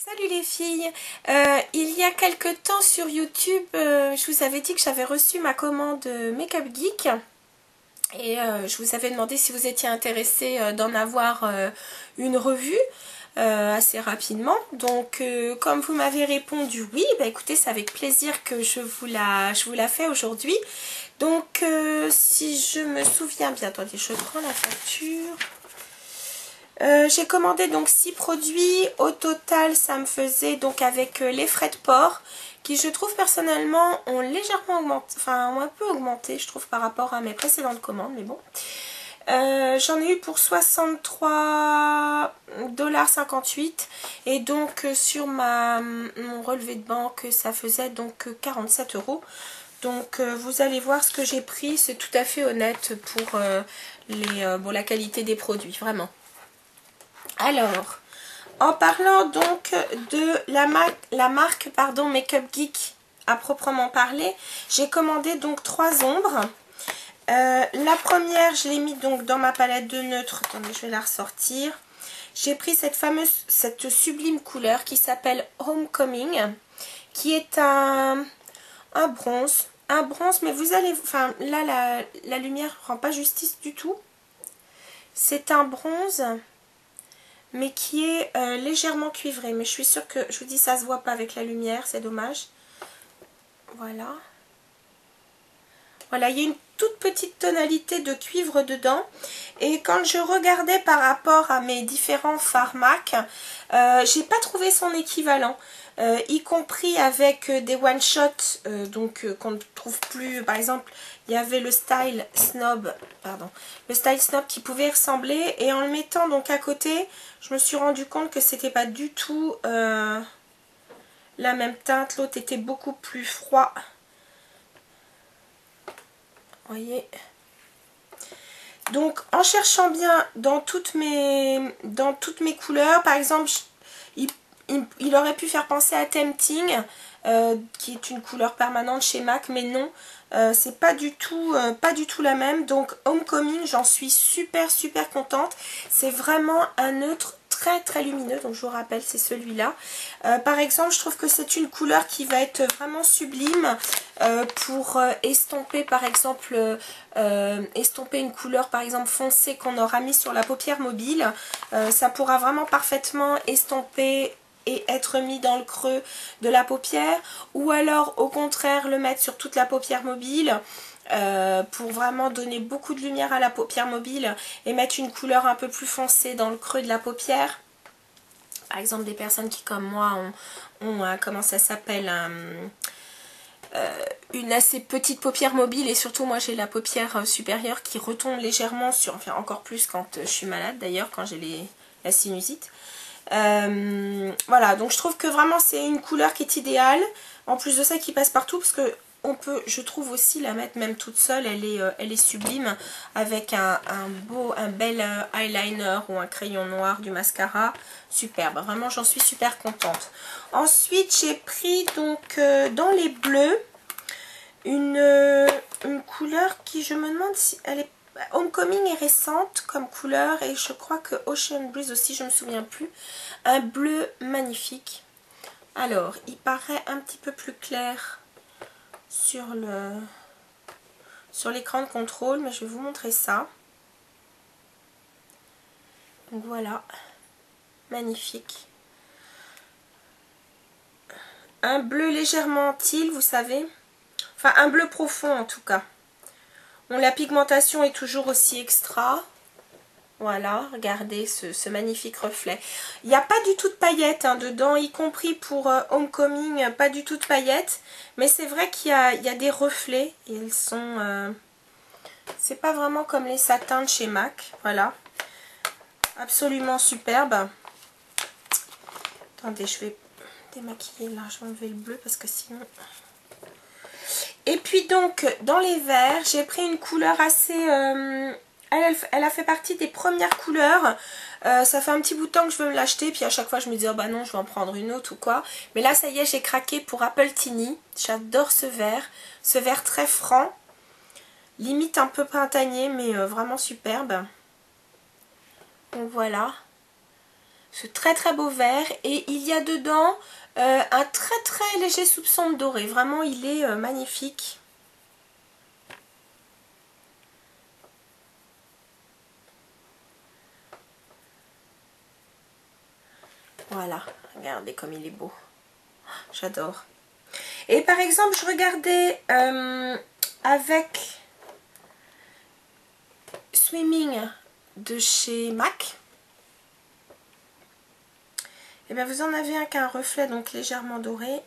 Salut les filles, il y a quelque temps sur YouTube, je vous avais dit que j'avais reçu ma commande Make-up Geek et je vous avais demandé si vous étiez intéressés d'en avoir une revue assez rapidement. Donc comme vous m'avez répondu oui, bah écoutez, c'est avec plaisir que je vous la fais aujourd'hui. Donc si je me souviens bien, attendez, je prends la facture. J'ai commandé donc 6 produits. Au total, ça me faisait donc avec les frais de port qui, je trouve personnellement, ont légèrement augmenté, enfin ont un peu augmenté, je trouve, par rapport à mes précédentes commandes, mais bon. J'en ai eu pour 63,58 $, et donc sur mon relevé de banque, ça faisait donc 47 €. Donc vous allez voir ce que j'ai pris, c'est tout à fait honnête pour la qualité des produits, vraiment. Alors, en parlant donc de la marque Make-up Geek à proprement parler, j'ai commandé donc 3 ombres. La première, je l'ai mis donc dans ma palette de neutres. Attendez, je vais la ressortir. J'ai pris cette sublime couleur qui s'appelle Homecoming, qui est un bronze. Un bronze, mais vous allez... Enfin, là, la lumière ne rend pas justice du tout. C'est un bronze, mais qui est légèrement cuivré. Mais je suis sûre que, je vous dis, ça se voit pas avec la lumière, c'est dommage. Voilà. Voilà, il y a une toute petite tonalité de cuivre dedans. Et quand je regardais par rapport à mes différents fards MAC, j'ai pas trouvé son équivalent. Y compris avec des one-shot, qu'on ne trouve plus. Par exemple, il y avait le Style Snob, qui pouvait ressembler. Et en le mettant donc à côté, je me suis rendu compte que c'était pas du tout la même teinte. L'autre était beaucoup plus froid. Vous voyez. Donc en cherchant bien dans toutes mes couleurs, par exemple, il aurait pu faire penser à Tempting, qui est une couleur permanente chez MAC, mais non, c'est pas du tout la même. Donc Homecoming, j'en suis super contente. C'est vraiment un neutre très lumineux, donc je vous rappelle, c'est celui-là. Par exemple, je trouve que c'est une couleur qui va être vraiment sublime pour estomper, par exemple, estomper une couleur par exemple foncée qu'on aura mis sur la paupière mobile. Ça pourra vraiment parfaitement estomper et être mis dans le creux de la paupière, ou alors au contraire le mettre sur toute la paupière mobile pour vraiment donner beaucoup de lumière à la paupière mobile et mettre une couleur un peu plus foncée dans le creux de la paupière. Par exemple, des personnes qui comme moi ont comment ça s'appelle, une assez petite paupière mobile, et surtout moi j'ai la paupière supérieure qui retombe légèrement sur, enfin encore plus quand je suis malade d'ailleurs, quand j'ai la sinusite. Voilà, donc je trouve que vraiment c'est une couleur qui est idéale. En plus de ça, qui passe partout, parce que on peut, je trouve aussi, la mettre même toute seule. Elle est sublime avec un bel eyeliner ou un crayon noir, du mascara. Superbe, vraiment j'en suis super contente. Ensuite j'ai pris donc dans les bleus une couleur qui, je me demande si elle est... Homecoming est récente comme couleur, et je crois que Ocean Breeze aussi, je me souviens plus. Un bleu magnifique. Alors, il paraît un petit peu plus clair sur l'écran de contrôle, mais je vais vous montrer ça. Donc voilà, magnifique. Un bleu légèrement teal, vous savez. Enfin, un bleu profond en tout cas. Bon, la pigmentation est toujours aussi extra. Voilà, regardez ce magnifique reflet. Il n'y a pas du tout de paillettes dedans, y compris pour Homecoming, pas du tout de paillettes. Mais c'est vrai qu'il y a des reflets. Et ils sont... c'est pas vraiment comme les satins de chez MAC. Voilà. Absolument superbe. Attendez, je vais démaquiller là. Je vais enlever le bleu parce que sinon... Et puis donc, dans les verts, j'ai pris une couleur assez... elle a fait partie des premières couleurs. Ça fait un petit bout de temps que je veux me l'acheter. Puis à chaque fois, je me dis, oh bah non, je vais en prendre une autre ou quoi. Mais là, ça y est, j'ai craqué pour Apple Teeny. J'adore ce vert. Ce vert très franc. Limite un peu printanier, mais vraiment superbe. Donc voilà. ce très très beau vert. Et il y a dedans un très très léger soupçon de doré. Vraiment, il est magnifique. Voilà, regardez comme il est beau. J'adore. Et par exemple, je regardais avec Swimming de chez MAC. Et bien vous en avez un qui a un reflet donc légèrement doré.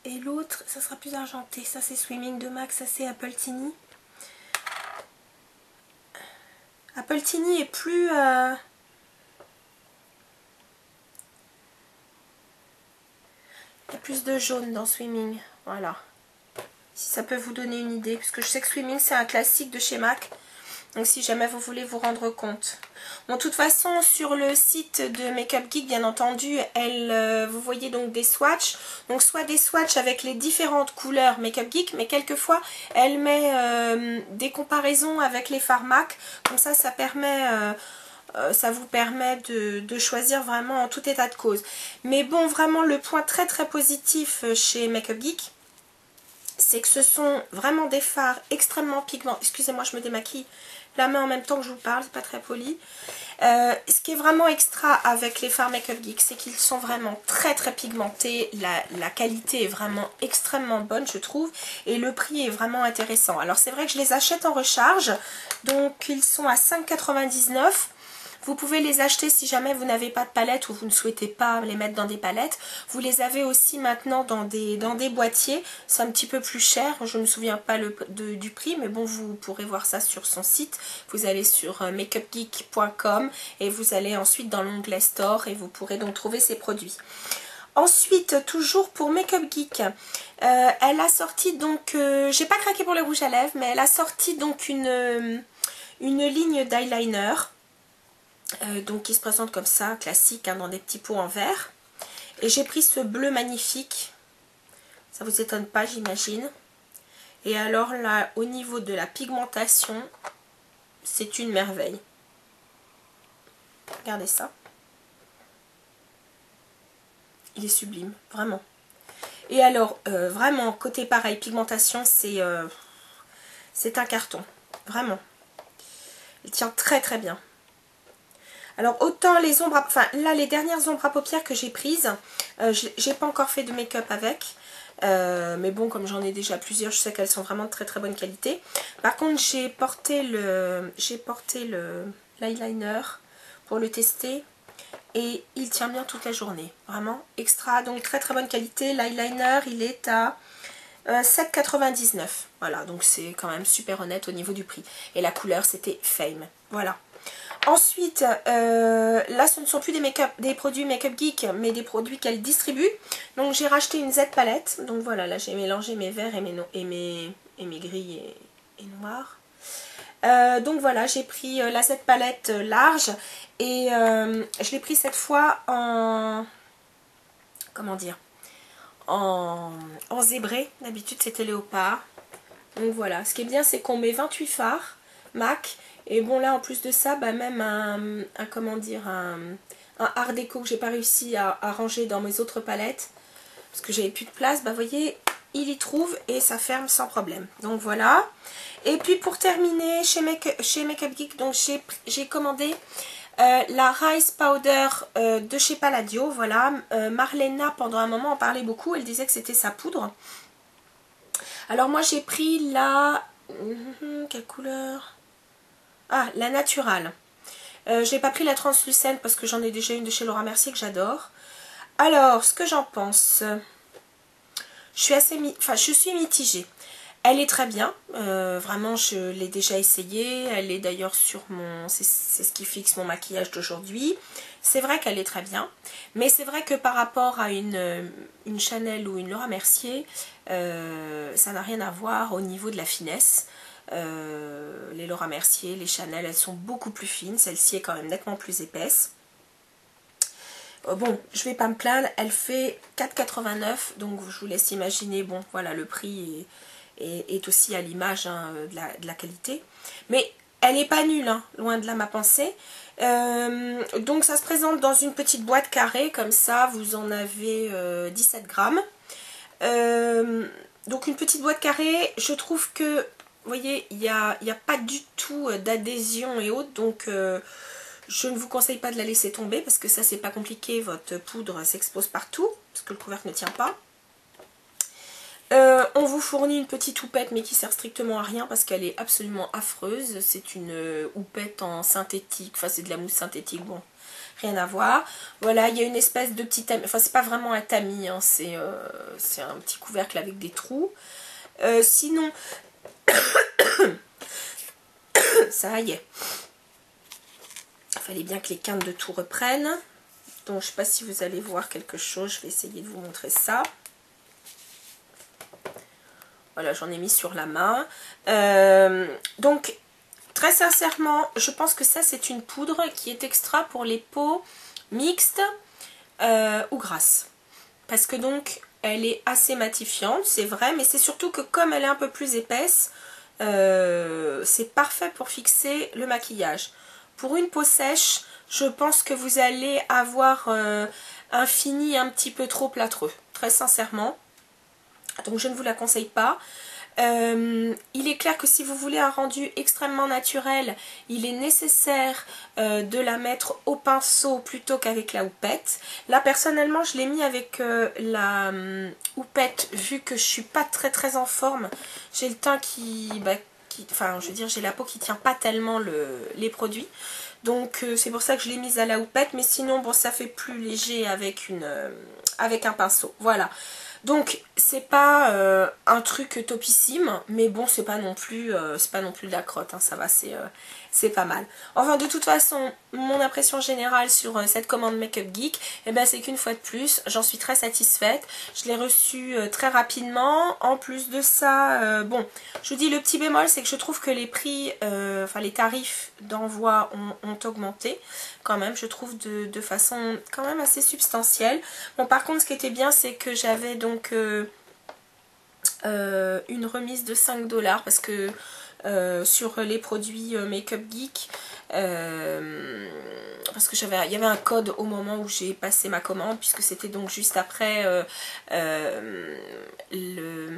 Et l'autre, ça sera plus argenté. Ça c'est Swimming de MAC, ça c'est Apple Teeny. Apple Teeny est plus... il y a plus de jaune dans Swimming. Voilà. Si ça peut vous donner une idée. Parce que je sais que Swimming c'est un classique de chez MAC. Donc si jamais vous voulez vous rendre compte. Bon, de toute façon, sur le site de Makeup Geek, bien entendu, vous voyez donc des swatchs. Donc soit des swatchs avec les différentes couleurs Makeup Geek, mais quelquefois, elle met des comparaisons avec les fards MAC. Comme ça, ça vous permet de choisir vraiment en tout état de cause. Mais bon, vraiment, le point très très positif chez Makeup Geek, c'est que ce sont vraiment des fards extrêmement pigmentés. Excusez-moi, je me démaquille la main en même temps que je vous parle, c'est pas très poli. Ce qui est vraiment extra avec les fards Makeup Geek, c'est qu'ils sont vraiment très très pigmentés. La qualité est vraiment extrêmement bonne, je trouve. Et le prix est vraiment intéressant. Alors c'est vrai que je les achète en recharge. Donc ils sont à 5,99 €. Vous pouvez les acheter si jamais vous n'avez pas de palette ou vous ne souhaitez pas les mettre dans des palettes. Vous les avez aussi maintenant dans des boîtiers. C'est un petit peu plus cher. Je ne me souviens pas du prix, mais bon, vous pourrez voir ça sur son site. Vous allez sur makeupgeek.com et vous allez ensuite dans l'onglet Store et vous pourrez donc trouver ces produits. Ensuite, toujours pour Makeup Geek, elle a sorti donc, j'ai pas craqué pour les rouges à lèvres, mais elle a sorti donc une ligne d'eyeliner. Donc qui se présente comme ça, classique, hein, dans des petits pots en verre. Et j'ai pris ce bleu magnifique. Ça vous étonne pas, j'imagine. Et alors là, au niveau de la pigmentation, c'est une merveille. Regardez ça. Il est sublime, vraiment. Et alors, vraiment, côté pareil, pigmentation, c'est un carton. Vraiment. Il tient très très bien. Alors autant les ombres, enfin là les dernières ombres à paupières que j'ai prises, j'ai pas encore fait de make-up avec, mais bon comme j'en ai déjà plusieurs, je sais qu'elles sont vraiment de très très bonne qualité. Par contre j'ai porté l'eyeliner pour le tester et il tient bien toute la journée, vraiment extra, donc très très bonne qualité. L'eyeliner il est à 7,99 €, voilà, donc c'est quand même super honnête au niveau du prix. Et la couleur c'était Fame, voilà. Ensuite, là ce ne sont plus des produits Makeup Geek, mais des produits qu'elle distribue. Donc j'ai racheté une Z palette. Donc voilà, là j'ai mélangé mes verts et mes gris et noirs. Donc voilà, j'ai pris la Z palette large. Et je l'ai pris cette fois en... Comment dire, en zébré. D'habitude c'était léopard. Donc voilà, ce qui est bien c'est qu'on met 28 fards MAC. Et bon là en plus de ça, bah, même un art déco que j'ai pas réussi à ranger dans mes autres palettes. Parce que j'avais plus de place, bah vous voyez, il y trouve et ça ferme sans problème. Donc voilà. Et puis pour terminer, chez Makeup Geek, donc j'ai commandé la Rice Powder de chez Palladio. Voilà, Marlena pendant un moment en parlait beaucoup, elle disait que c'était sa poudre. Alors moi j'ai pris la... quelle couleur? Ah, la naturale. Je n'ai pas pris la translucente parce que j'en ai déjà une de chez Laura Mercier que j'adore. Alors, ce que j'en pense, je suis mitigée. Elle est très bien, vraiment je l'ai déjà essayée, elle est d'ailleurs sur c'est ce qui fixe mon maquillage d'aujourd'hui. C'est vrai qu'elle est très bien, mais c'est vrai que par rapport à une Chanel ou une Laura Mercier, ça n'a rien à voir au niveau de la finesse. Les Laura Mercier, les Chanel, elles sont beaucoup plus fines. Celle-ci est quand même nettement plus épaisse. Bon, je vais pas me plaindre. Elle fait 4,89 €. Donc je vous laisse imaginer. Bon, voilà, le prix est aussi à l'image hein, de la qualité. Mais elle n'est pas nulle, hein, loin de là ma pensée. Donc ça se présente dans une petite boîte carrée, comme ça, vous en avez 17 grammes. Donc une petite boîte carrée, je trouve que, vous voyez, il n'y a pas du tout d'adhésion et autres, donc je ne vous conseille pas de la laisser tomber, parce que ça c'est pas compliqué, votre poudre s'expose partout, parce que le couvercle ne tient pas. On vous fournit une petite houppette, mais qui sert strictement à rien, parce qu'elle est absolument affreuse. C'est une houppette en synthétique, enfin c'est de la mousse synthétique, bon, rien à voir. Voilà, il y a une espèce de petit tamis, enfin c'est pas vraiment un tamis, hein, c'est un petit couvercle avec des trous. Sinon, ça y est, il fallait bien que les quintes de tout reprennent. Donc je sais pas si vous allez voir quelque chose, je vais essayer de vous montrer ça. Voilà, j'en ai mis sur la main. Donc, très sincèrement, je pense que ça, c'est une poudre qui est extra pour les peaux mixtes ou grasses. Parce que donc, elle est assez matifiante, c'est vrai, mais c'est surtout que comme elle est un peu plus épaisse, c'est parfait pour fixer le maquillage. Pour une peau sèche, je pense que vous allez avoir un fini un petit peu trop plâtreux, très sincèrement. Donc je ne vous la conseille pas. Il est clair que si vous voulez un rendu extrêmement naturel, il est nécessaire de la mettre au pinceau plutôt qu'avec la houppette. Là personnellement je l'ai mis avec la houppette, vu que je suis pas très en forme. J'ai le teint enfin je veux dire j'ai la peau qui tient pas tellement les produits. Donc c'est pour ça que je l'ai mise à la houppette, mais sinon bon ça fait plus léger avec un pinceau. Voilà. Donc c'est pas un truc topissime, mais bon c'est pas non plus de la crotte, hein, ça va, c'est pas mal. Enfin de toute façon, mon impression générale sur cette commande Makeup Geek, eh ben, c'est qu'une fois de plus, j'en suis très satisfaite. Je l'ai reçue très rapidement. En plus de ça, bon, je vous dis le petit bémol, c'est que je trouve que les prix, enfin les tarifs d'envoi ont augmenté quand même, je trouve de façon quand même assez substantielle. Bon par contre ce qui était bien, c'est que j'avais donc une remise de 5 $ parce que sur les produits Makeup Geek, parce que il y avait un code au moment où j'ai passé ma commande, puisque c'était donc juste après le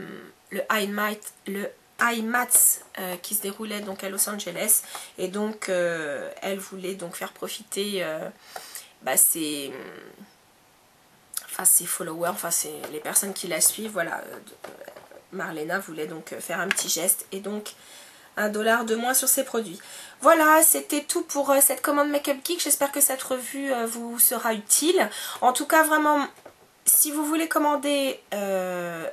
IMATS qui se déroulait donc à Los Angeles, et donc elle voulait donc faire profiter ses followers, enfin c'est les personnes qui la suivent, voilà. Marlena voulait donc faire un petit geste, et donc 1 $ de moins sur ses produits. Voilà, c'était tout pour cette commande Makeup Geek. J'espère que cette revue vous sera utile. En tout cas, vraiment, si vous voulez commander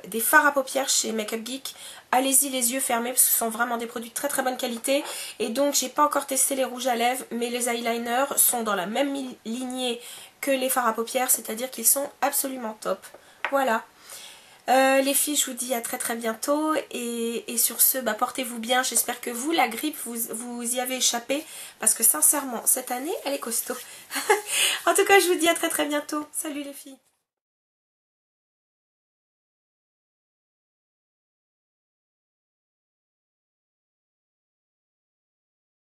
des fards à paupières chez Makeup Geek, allez-y les yeux fermés, parce que ce sont vraiment des produits de très bonne qualité. Et donc, j'ai pas encore testé les rouges à lèvres, mais les eyeliners sont dans la même lignée que les fards à paupières, c'est-à-dire qu'ils sont absolument top. Voilà. Les filles, je vous dis à très bientôt, et sur ce, portez-vous bien. J'espère que vous, la grippe, vous y avez échappé, parce que sincèrement, cette année, elle est costaud. En tout cas, je vous dis à très bientôt. Salut les filles.